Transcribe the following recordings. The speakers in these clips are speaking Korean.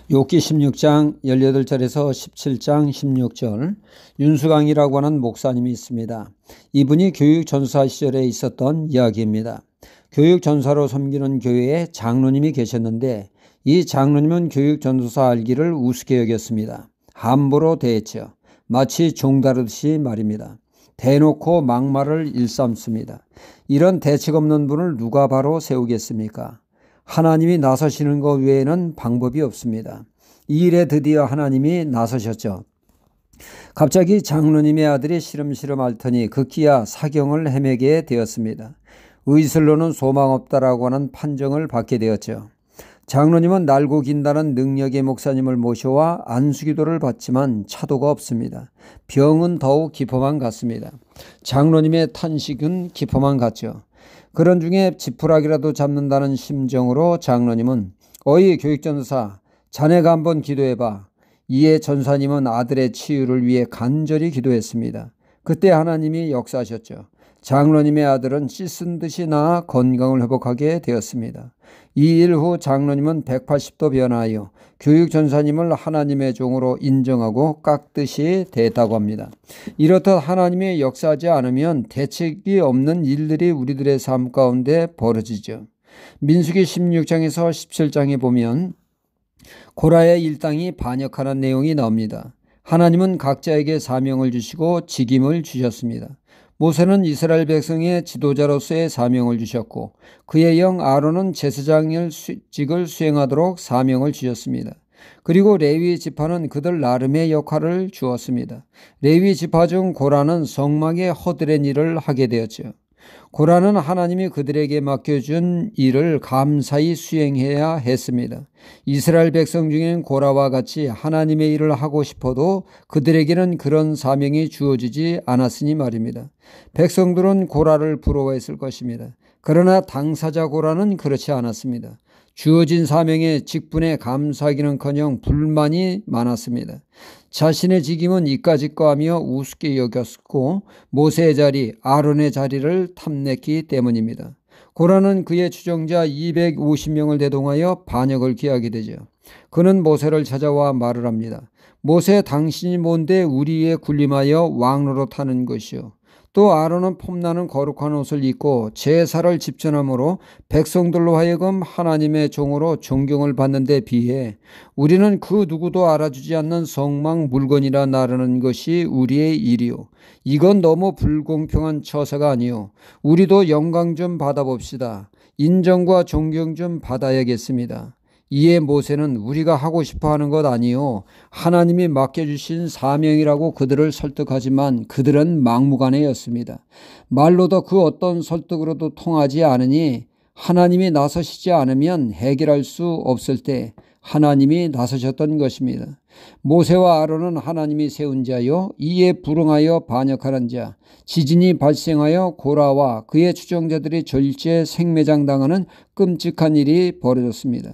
욥기 16장 18절에서 17장 16절. 윤수강이라고 하는 목사님이 있습니다. 이분이 교육전사 시절에 있었던 이야기입니다. 교육전사로 섬기는 교회에 장로님이 계셨는데 이 장로님은 교육전도사 알기를 우습게 여겼습니다. 함부로 대했죠. 마치 종다르듯이 말입니다. 대놓고 막말을 일삼습니다. 이런 대책 없는 분을 누가 바로 세우겠습니까? 하나님이 나서시는 것 외에는 방법이 없습니다. 이 일에 드디어 하나님이 나서셨죠. 갑자기 장로님의 아들이 시름시름 앓더니 급기야 사경을 헤매게 되었습니다. 의술로는 소망 없다라고 하는 판정을 받게 되었죠. 장로님은 날고 긴다는 능력의 목사님을 모셔와 안수기도를 받지만 차도가 없습니다. 병은 더욱 깊어만 갔습니다. 장로님의 탄식은 깊어만 갔죠. 그런 중에 지푸라기라도 잡는다는 심정으로 장로님은 어이 교육전사, 자네가 한번 기도해봐. 이에 전사님은 아들의 치유를 위해 간절히 기도했습니다. 그때 하나님이 역사하셨죠. 장로님의 아들은 씻은 듯이 나아 건강을 회복하게 되었습니다. 이 일 후 장로님은 180도 변하여 교육전사님을 하나님의 종으로 인정하고 깎듯이 대했다고 합니다. 이렇듯 하나님이 역사하지 않으면 대책이 없는 일들이 우리들의 삶 가운데 벌어지죠. 민수기 16장에서 17장에 보면 고라의 일당이 반역하는 내용이 나옵니다. 하나님은 각자에게 사명을 주시고 직임을 주셨습니다. 모세는 이스라엘 백성의 지도자로서의 사명을 주셨고 그의 영 아론은 제사장직을 수행하도록 사명을 주셨습니다. 그리고 레위 지파는 그들 나름의 역할을 주었습니다. 레위 지파 중 고라는 성막의 허드렛 일을 하게 되었죠. 고라는 하나님이 그들에게 맡겨준 일을 감사히 수행해야 했습니다. 이스라엘 백성 중에는 고라와 같이 하나님의 일을 하고 싶어도 그들에게는 그런 사명이 주어지지 않았으니 말입니다. 백성들은 고라를 부러워했을 것입니다. 그러나 당사자 고라는 그렇지 않았습니다. 주어진 사명의 직분에 감사하기는커녕 불만이 많았습니다. 자신의 직임은 이까짓거하며 우습게 여겼고 모세의 자리, 아론의 자리를 탐냈기 때문입니다. 고라는 그의 추종자 250명을 대동하여 반역을 기하게 되죠. 그는 모세를 찾아와 말을 합니다. 모세, 당신이 뭔데 우리에 군림하여 왕로로 타는 것이요. 또 아론은 폼나는 거룩한 옷을 입고 제사를 집전함으로 백성들로 하여금 하나님의 종으로 존경을 받는 데 비해 우리는 그 누구도 알아주지 않는 성막 물건이라 나르는 것이 우리의 일이요. 이건 너무 불공평한 처사가 아니요. 우리도 영광 좀 받아봅시다. 인정과 존경 좀 받아야겠습니다. 이에 모세는 우리가 하고 싶어 하는 것 아니요 하나님이 맡겨주신 사명이라고 그들을 설득하지만 그들은 막무가내였습니다. 말로도 그 어떤 설득으로도 통하지 않으니 하나님이 나서시지 않으면 해결할 수 없을 때 하나님이 나서셨던 것입니다. 모세와 아론은 하나님이 세운 자요 이에 불응하여 반역하는 자, 지진이 발생하여 고라와 그의 추종자들이 절제 생매장당하는 끔찍한 일이 벌어졌습니다.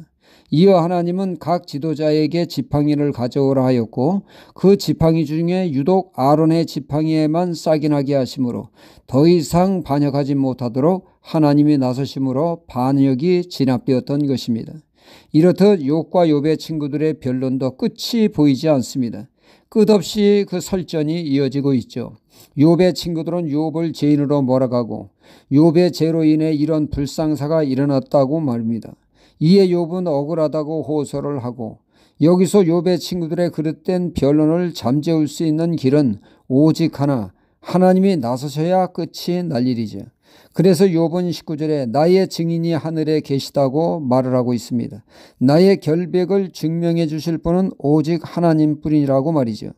이어 하나님은 각 지도자에게 지팡이를 가져오라 하였고 그 지팡이 중에 유독 아론의 지팡이에만 싹이 나게 하심으로 더 이상 반역하지 못하도록 하나님이 나서심으로 반역이 진압되었던 것입니다. 이렇듯 욥과 욥의 친구들의 변론도 끝이 보이지 않습니다. 끝없이 그 설전이 이어지고 있죠. 욥의 친구들은 욥을 죄인으로 몰아가고 욥의 죄로 인해 이런 불상사가 일어났다고 말합니다. 이에 욥은 억울하다고 호소를 하고 여기서 욥의 친구들의 그릇된 변론을 잠재울 수 있는 길은 오직 하나, 하나님이 나서셔야 끝이 날 일이죠. 그래서 욥은 19절에 나의 증인이 하늘에 계시다고 말을 하고 있습니다. 나의 결백을 증명해 주실 분은 오직 하나님뿐이라고 말이죠.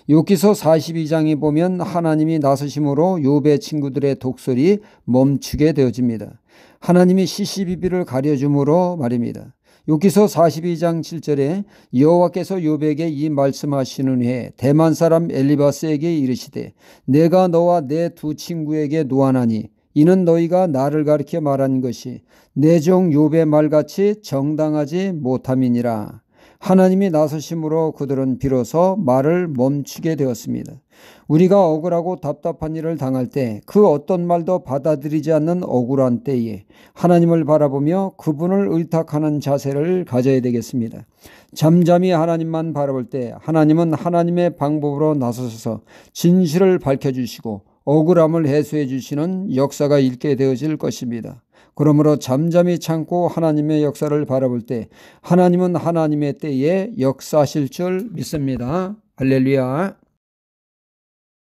욥기서 42장에 보면 하나님이 나서심으로 욥의 친구들의 독설이 멈추게 되어집니다. 하나님이 시시비비를 가려줌으로 말입니다. 욥기서 42장 7절에 여호와께서 욥에게 이 말씀하시는 후에 대만 사람 엘리바스에게 이르시되 내가 너와 내 두 친구에게 노하나니 이는 너희가 나를 가리켜 말한 것이 내 종 욥의 말같이 정당하지 못함이니라. 하나님이 나서심으로 그들은 비로소 말을 멈추게 되었습니다. 우리가 억울하고 답답한 일을 당할 때 그 어떤 말도 받아들이지 않는 억울한 때에 하나님을 바라보며 그분을 의탁하는 자세를 가져야 되겠습니다. 잠잠히 하나님만 바라볼 때 하나님은 하나님의 방법으로 나서셔서 진실을 밝혀주시고 억울함을 해소해 주시는 역사가 있게 되어질 것입니다. 그러므로 잠잠히 참고 하나님의 역사를 바라볼 때 하나님은 하나님의 때에 역사하실 줄 믿습니다. 할렐루야.